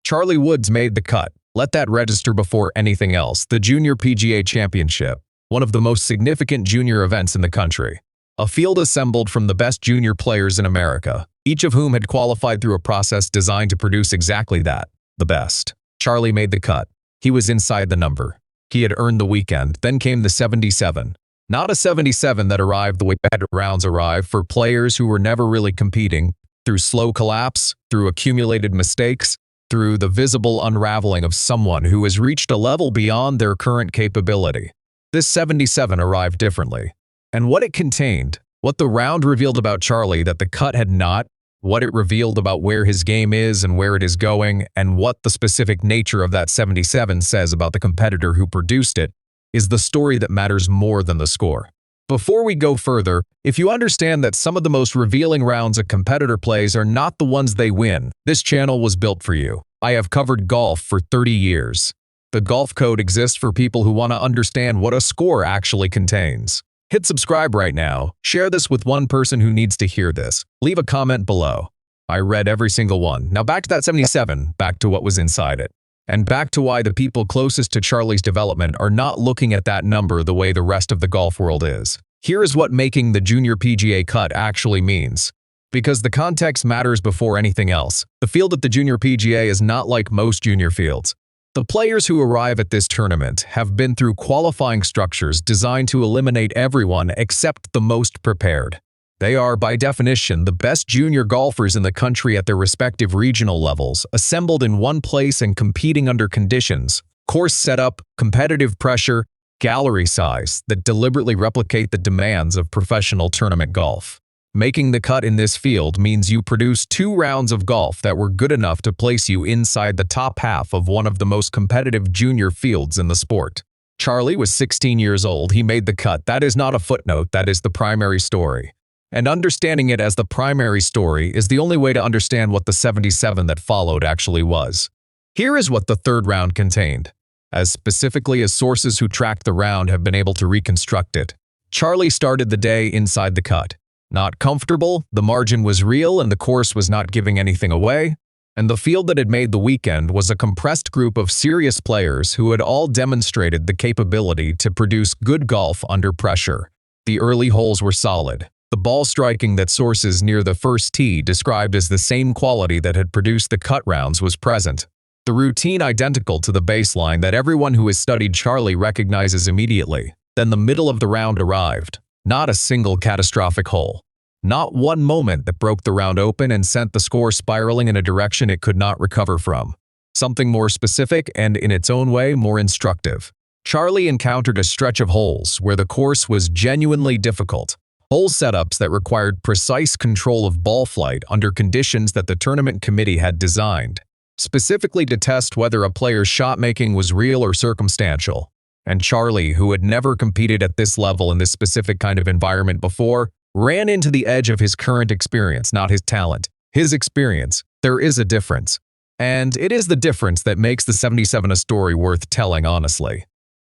Charlie Woods made the cut. Let that register before anything else. The Junior PGA Championship, one of the most significant junior events in the country. A field assembled from the best junior players in America, each of whom had qualified through a process designed to produce exactly that, the best. Charlie made the cut. He was inside the number. He had earned the weekend. Then came the 77. Not a 77 that arrived the way bad rounds arrive for players who were never really competing, through slow collapse, through accumulated mistakes, through the visible unraveling of someone who has reached a level beyond their current capability. This 77 arrived differently. And what it contained, what the round revealed about Charlie that the cut had not, what it revealed about where his game is and where it is going, and what the specific nature of that 77 says about the competitor who produced it, is the story that matters more than the score. Before we go further, if you understand that some of the most revealing rounds a competitor plays are not the ones they win, this channel was built for you. I have covered golf for 30 years. The golf code exists for people who want to understand what a score actually contains. Hit subscribe right now, share this with one person who needs to hear this, leave a comment below. I read every single one. Now back to that 77, back to what was inside it. And back to why the people closest to Charlie's development are not looking at that number the way the rest of the golf world is. Here is what making the Junior PGA cut actually means. Because the context matters before anything else. The field at the Junior PGA is not like most junior fields. The players who arrive at this tournament have been through qualifying structures designed to eliminate everyone except the most prepared. They are, by definition, the best junior golfers in the country at their respective regional levels, assembled in one place and competing under conditions, course setup, competitive pressure, gallery size that deliberately replicate the demands of professional tournament golf. Making the cut in this field means you produce 2 rounds of golf that were good enough to place you inside the top half of one of the most competitive junior fields in the sport. Charlie was 16 years old. He made the cut. That is not a footnote. That is the primary story. And understanding it as the primary story is the only way to understand what the 77 that followed actually was. Here is what the third round contained, as specifically as sources who tracked the round have been able to reconstruct it. Charlie started the day inside the cut. Not comfortable, the margin was real and the course was not giving anything away, and the field that had made the weekend was a compressed group of serious players who had all demonstrated the capability to produce good golf under pressure. The early holes were solid. The ball striking that sources near the first tee described as the same quality that had produced the cut rounds was present. The routine identical to the baseline that everyone who has studied Charlie recognizes immediately. Then the middle of the round arrived. Not a single catastrophic hole. Not one moment that broke the round open and sent the score spiraling in a direction it could not recover from. Something more specific and, in its own way, more instructive. Charlie encountered a stretch of holes where the course was genuinely difficult. Hole setups that required precise control of ball flight under conditions that the tournament committee had designed, specifically to test whether a player's shot-making was real or circumstantial. And Charlie, who had never competed at this level in this specific kind of environment before, ran into the edge of his current experience, not his talent. His experience. There is a difference. And it is the difference that makes the 77 a story worth telling honestly.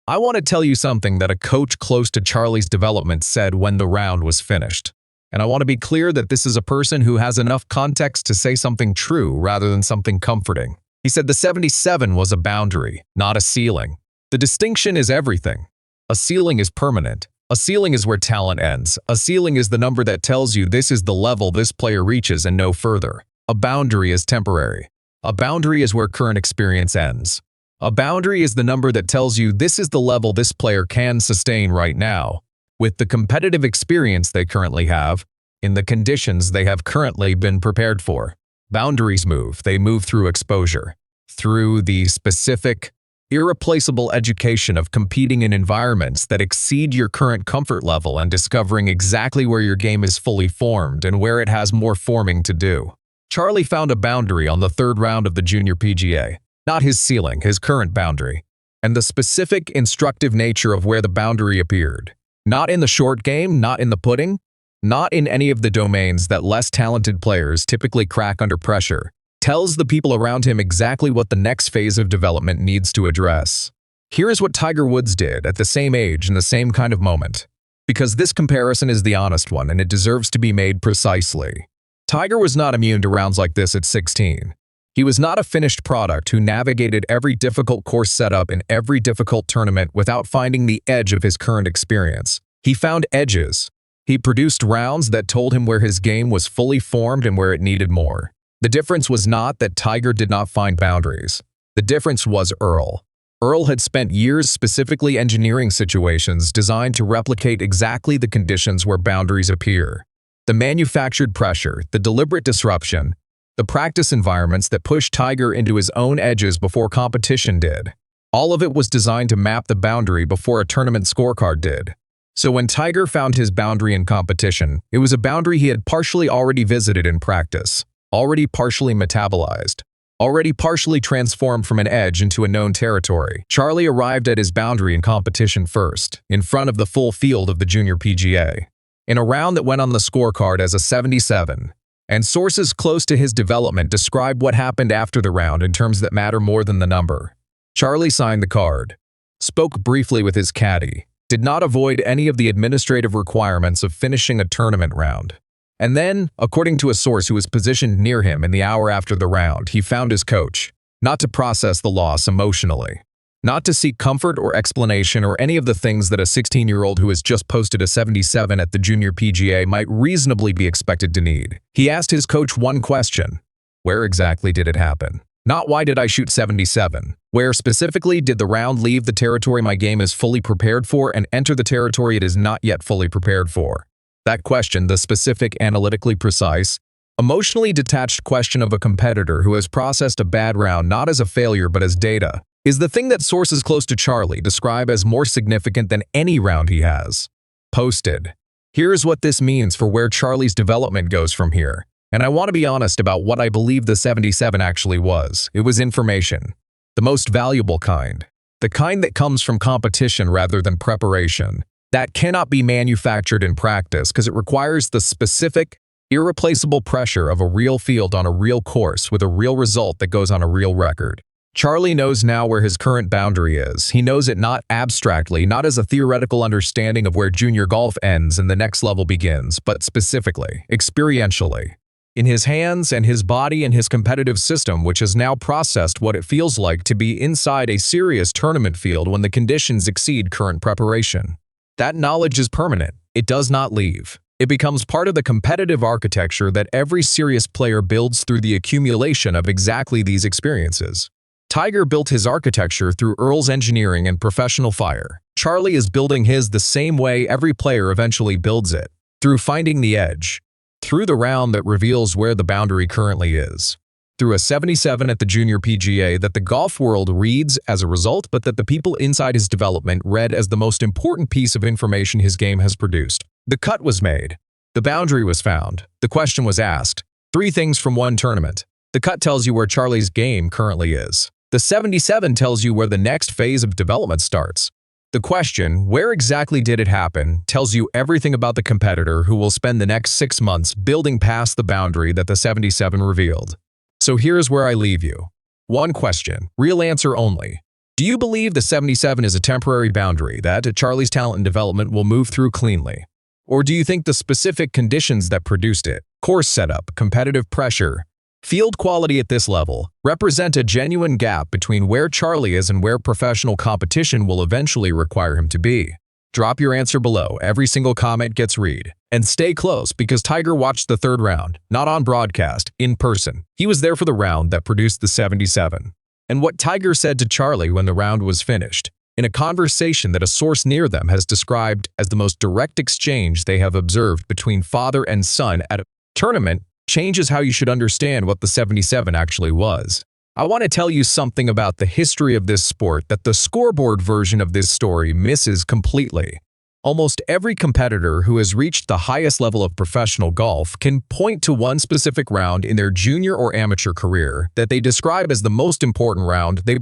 I want to tell you something that a coach close to Charlie's development said when the round was finished. And I want to be clear that this is a person who has enough context to say something true rather than something comforting. He said the 77 was a boundary, not a ceiling. The distinction is everything. A ceiling is permanent. A ceiling is where talent ends. A ceiling is the number that tells you this is the level this player reaches and no further. A boundary is temporary. A boundary is where current experience ends. A boundary is the number that tells you this is the level this player can sustain right now, with the competitive experience they currently have, in the conditions they have currently been prepared for. Boundaries move. They move through exposure, through the specific, irreplaceable education of competing in environments that exceed your current comfort level and discovering exactly where your game is fully formed and where it has more forming to do. Charlie found a boundary on the third round of the Junior PGA. Not his ceiling, his current boundary, and the specific instructive nature of where the boundary appeared. Not in the short game, not in the putting, not in any of the domains that less talented players typically crack under pressure, tells the people around him exactly what the next phase of development needs to address. Here is what Tiger Woods did at the same age in the same kind of moment. Because this comparison is the honest one and it deserves to be made precisely. Tiger was not immune to rounds like this at 16. He was not a finished product who navigated every difficult course setup in every difficult tournament without finding the edge of his current experience. He found edges. He produced rounds that told him where his game was fully formed and where it needed more. The difference was not that Tiger did not find boundaries. The difference was Earl. Earl had spent years specifically engineering situations designed to replicate exactly the conditions where boundaries appear. The manufactured pressure, the deliberate disruption, the practice environments that pushed Tiger into his own edges before competition did. All of it was designed to map the boundary before a tournament scorecard did. So when Tiger found his boundary in competition, it was a boundary he had partially already visited in practice, already partially metabolized, already partially transformed from an edge into a known territory. Charlie arrived at his boundary in competition first, in front of the full field of the Junior PGA, in a round that went on the scorecard as a 77. And sources close to his development describe what happened after the round in terms that matter more than the number. Charlie signed the card, spoke briefly with his caddy, did not avoid any of the administrative requirements of finishing a tournament round. And then, according to a source who was positioned near him in the hour after the round, he found his coach, not to process the loss emotionally, not to seek comfort or explanation or any of the things that a 16-year-old who has just posted a 77 at the Junior PGA might reasonably be expected to need. He asked his coach one question: where exactly did it happen? Not why did I shoot 77? Where specifically did the round leave the territory my game is fully prepared for and enter the territory it is not yet fully prepared for? That question, the specific, analytically precise, emotionally detached question of a competitor who has processed a bad round not as a failure but as data, is the thing that sources close to Charlie describe as more significant than any round he has posted. Here's what this means for where Charlie's development goes from here. And I want to be honest about what I believe the 77 actually was. It was information. The most valuable kind. The kind that comes from competition rather than preparation. That cannot be manufactured in practice because it requires the specific, irreplaceable pressure of a real field on a real course with a real result that goes on a real record. Charlie knows now where his current boundary is. He knows it not abstractly, not as a theoretical understanding of where junior golf ends and the next level begins, but specifically, experientially. In his hands and his body and his competitive system, which has now processed what it feels like to be inside a serious tournament field when the conditions exceed current preparation. That knowledge is permanent. It does not leave. It becomes part of the competitive architecture that every serious player builds through the accumulation of exactly these experiences. Tiger built his architecture through Earl's engineering and professional fire. Charlie is building his the same way every player eventually builds it, through finding the edge, through the round that reveals where the boundary currently is, through a 77 at the Junior PGA that the golf world reads as a result, but that the people inside his development read as the most important piece of information his game has produced. The cut was made. The boundary was found. The question was asked. 3 things from one tournament. The cut tells you where Charlie's game currently is. The 77 tells you where the next phase of development starts. The question, where exactly did it happen, tells you everything about the competitor who will spend the next 6 months building past the boundary that the 77 revealed. So here's where I leave you. One question, real answer only. Do you believe the 77 is a temporary boundary that Charlie's talent and development will move through cleanly? Or do you think the specific conditions that produced it, course setup, competitive pressure, field quality at this level, represent a genuine gap between where Charlie is and where professional competition will eventually require him to be? Drop your answer below. Every single comment gets read. And stay close because Tiger watched the 3rd round, not on broadcast, in person. He was there for the round that produced the 77. And what Tiger said to Charlie when the round was finished, in a conversation that a source near them has described as the most direct exchange they have observed between father and son at a tournament, changes how you should understand what the 77 actually was. I want to tell you something about the history of this sport that the scoreboard version of this story misses completely. Almost every competitor who has reached the highest level of professional golf can point to one specific round in their junior or amateur career that they describe as the most important round they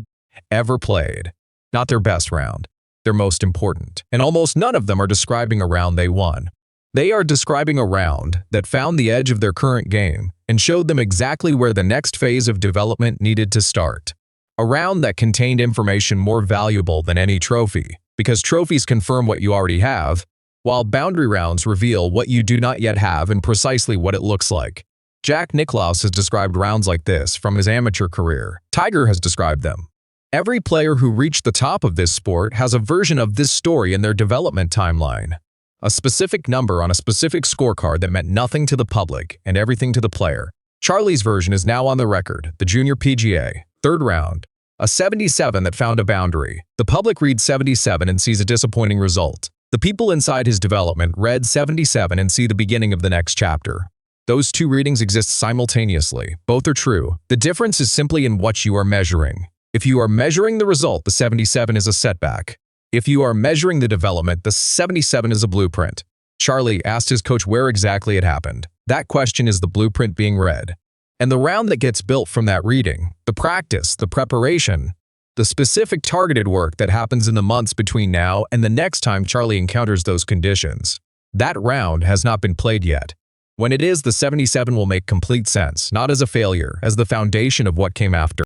ever played. Not their best round, their most important. And almost none of them are describing a round they won. They are describing a round that found the edge of their current game and showed them exactly where the next phase of development needed to start. A round that contained information more valuable than any trophy, because trophies confirm what you already have, while boundary rounds reveal what you do not yet have and precisely what it looks like. Jack Nicklaus has described rounds like this from his amateur career. Tiger has described them. Every player who reached the top of this sport has a version of this story in their development timeline. A specific number on a specific scorecard that meant nothing to the public and everything to the player. Charlie's version is now on the record, the Junior PGA, third round. A 77 that found a boundary. The public reads 77 and sees a disappointing result. The people inside his development read 77 and see the beginning of the next chapter. Those two readings exist simultaneously. Both are true. The difference is simply in what you are measuring. If you are measuring the result, the 77 is a setback. If you are measuring the development, the 77 is a blueprint. Charlie asked his coach where exactly it happened. That question is the blueprint being read. And the round that gets built from that reading, the practice, the preparation, the specific targeted work that happens in the months between now and the next time Charlie encounters those conditions. That round has not been played yet. When it is, the 77 will make complete sense, not as a failure, as the foundation of what came after.